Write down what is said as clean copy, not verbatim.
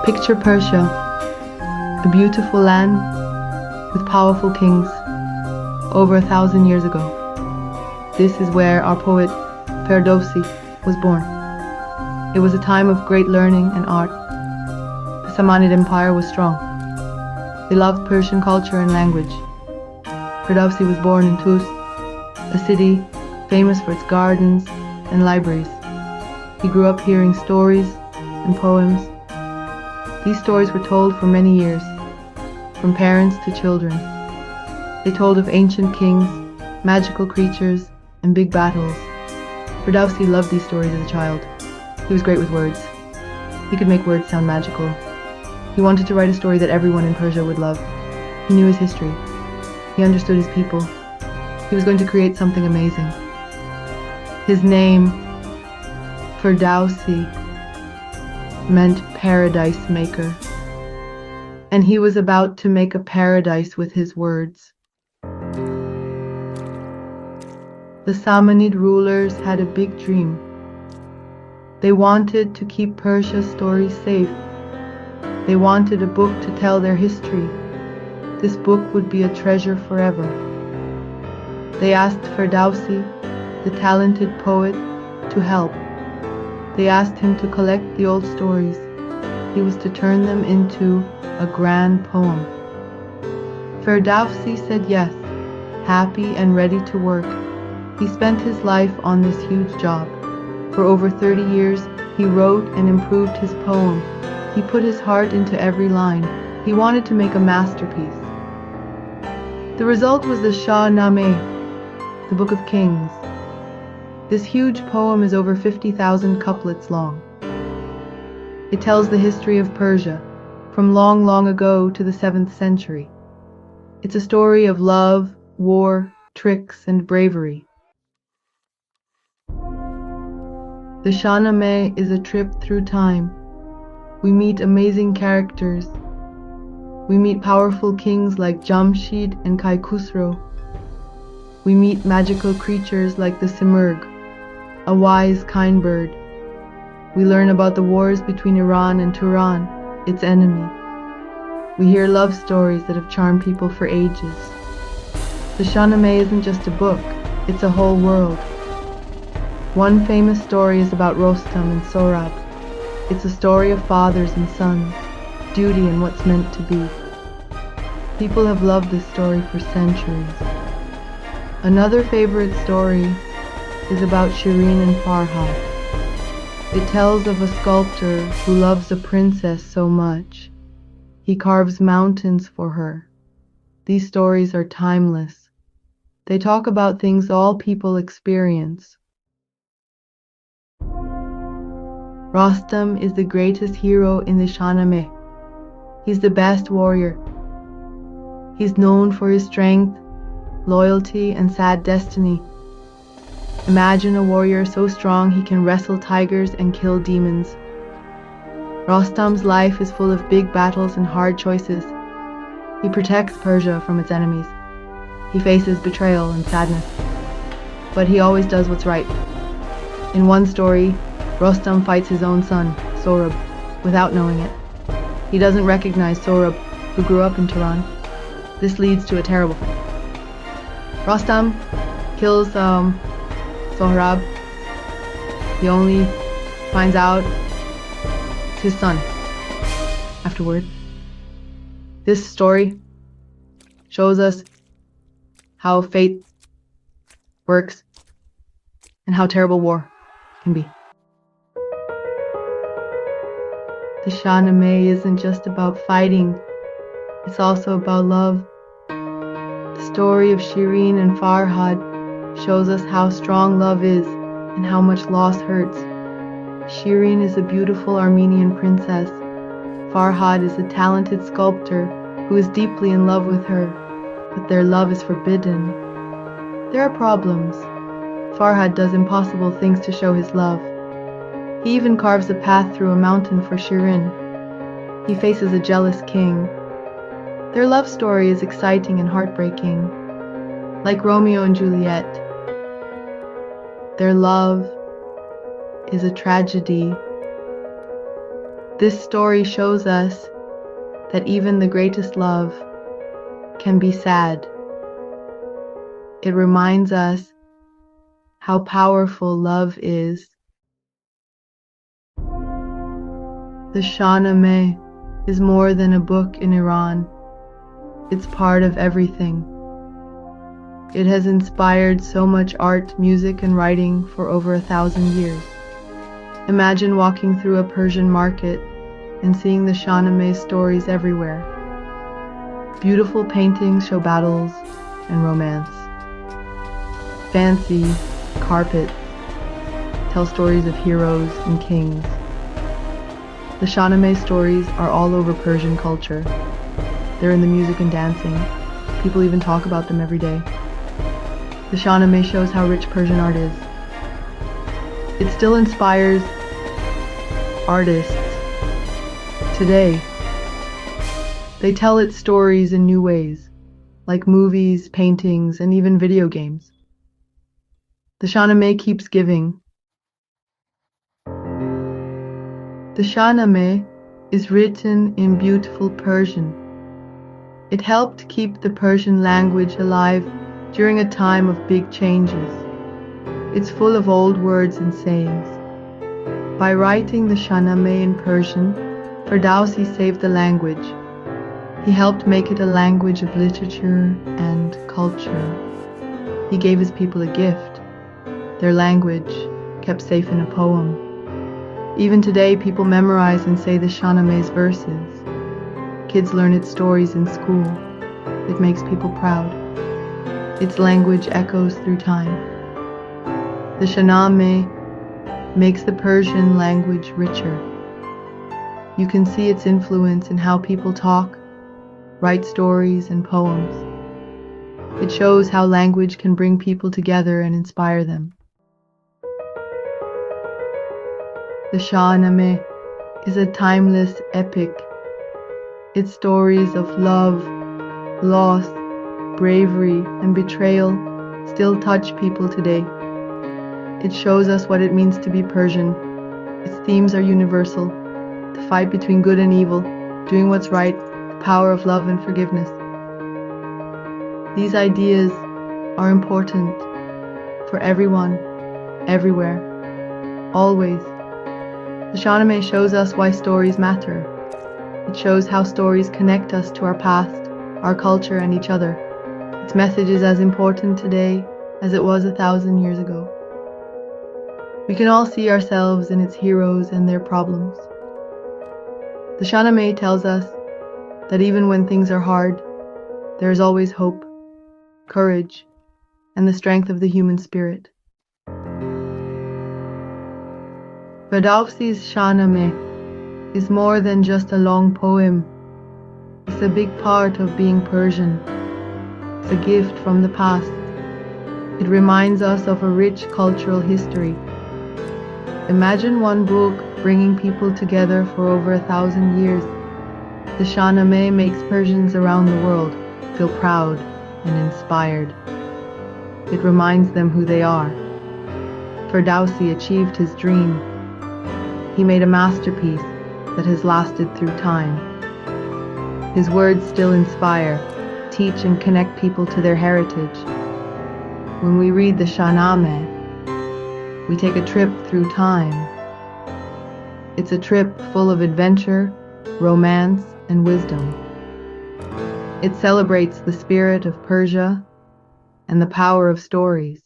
Picture Persia, a beautiful land with powerful kings over 1,000 years ago. This is where our poet Ferdowsi was born. It was a time of great learning and art. The Samanid Empire was strong. They loved Persian culture and language. Ferdowsi was born in Tus, a city famous for its gardens and libraries. He grew up hearing stories and poems. These stories were told for many years, from parents to children. They told of ancient kings, magical creatures, and big battles. Ferdowsi loved these stories as a child. He was great with words. He could make words sound magical. He wanted to write a story that everyone in Persia would love. He knew his history. He understood his people. He was going to create something amazing. His name, Ferdowsi, meant paradise maker. And he was about to make a paradise with his words. The Samanid rulers had a big dream. They wanted to keep Persia's stories safe. They wanted a book to tell their history. This book would be a treasure forever. They asked Ferdowsi, the talented poet, to help. They asked him to collect the old stories. He was to turn them into a grand poem. Ferdowsi said yes, happy and ready to work. He spent his life on this huge job. For over 30 years, he wrote and improved his poem. He put his heart into every line. He wanted to make a masterpiece. The result was the Shahnameh, the Book of Kings. This huge poem is over 50,000 couplets long. It tells the history of Persia, from long, long ago to the 7th century. It's a story of love, war, tricks, and bravery. The Shahnameh is a trip through time. We meet amazing characters. We meet powerful kings like Jamshid and Khusro. We meet magical creatures like the Simurgh, a wise, kind bird. We learn about the wars between Iran and Turan, its enemy. We hear love stories that have charmed people for ages. The Shahnameh isn't just a book, it's a whole world. One famous story is about Rostam and Sohrab. It's a story of fathers and sons, duty and what's meant to be. People have loved this story for centuries. Another favorite story is about Shireen and Farhad. It tells of a sculptor who loves a princess so much. He carves mountains for her. These stories are timeless. They talk about things all people experience. Rostam is the greatest hero in the Shahnameh. He's the best warrior. He's known for his strength, loyalty, and sad destiny. Imagine a warrior so strong he can wrestle tigers and kill demons. Rostam's life is full of big battles and hard choices. He protects Persia from its enemies. He faces betrayal and sadness. But he always does what's right. In one story, Rostam fights his own son, Sohrab, without knowing it. He doesn't recognize Sohrab, who grew up in Turan. This leads to a terrible fight. Rostam kills Sohrab. He only finds out it's his son afterward. This story shows us how fate works and how terrible war can be. The Shahnameh isn't just about fighting, it's also about love. The story of Shireen and Farhad shows us how strong love is and how much loss hurts. Shireen is a beautiful Armenian princess. Farhad is a talented sculptor who is deeply in love with her, but their love is forbidden. There are problems. Farhad does impossible things to show his love. He even carves a path through a mountain for Shireen. He faces a jealous king. Their love story is exciting and heartbreaking. Like Romeo and Juliet, their love is a tragedy. This story shows us that even the greatest love can be sad. It reminds us how powerful love is. The Shahnameh is more than a book in Iran. It's part of everything. It has inspired so much art, music, and writing for over 1,000 years. Imagine walking through a Persian market and seeing the Shahnameh stories everywhere. Beautiful paintings show battles and romance. Fancy carpets tell stories of heroes and kings. The Shahnameh stories are all over Persian culture. They're in the music and dancing. People even talk about them every day. The Shahnameh shows how rich Persian art is. It still inspires artists today. They tell its stories in new ways, like movies, paintings, and even video games. The Shahnameh keeps giving. The Shahnameh is written in beautiful Persian. It helped keep the Persian language alive during a time of big changes. It's full of old words and sayings. By writing the Shahnameh in Persian, Ferdowsi saved the language. He helped make it a language of literature and culture. He gave his people a gift, their language, kept safe in a poem. Even today, people memorize and say the Shahnameh's verses. Kids learn its stories in school. It makes people proud. Its language echoes through time. The Shahnameh makes the Persian language richer. You can see its influence in how people talk, write stories, and poems. It shows how language can bring people together and inspire them. The Shahnameh is a timeless epic. Its stories of love, loss, bravery, and betrayal still touch people today. It shows us what it means to be Persian. Its themes are universal: the fight between good and evil, doing what's right, the power of love and forgiveness. These ideas are important for everyone, everywhere, always. The Shahnameh shows us why stories matter. It shows how stories connect us to our past, our culture, and each other. Its message is as important today as it was 1,000 years ago. We can all see ourselves in its heroes and their problems. The Shahnameh tells us that even when things are hard, there is always hope, courage, and the strength of the human spirit. Ferdowsi's Shahnameh is more than just a long poem. It's a big part of being Persian. It's a gift from the past. It reminds us of a rich cultural history. Imagine one book bringing people together for over 1,000 years. The Shahnameh makes Persians around the world feel proud and inspired. It reminds them who they are. Ferdowsi achieved his dream. He made a masterpiece that has lasted through time. His words still inspire, teach, and connect people to their heritage. When we read the Shahnameh, we take a trip through time. It's a trip full of adventure, romance, and wisdom. It celebrates the spirit of Persia and the power of stories.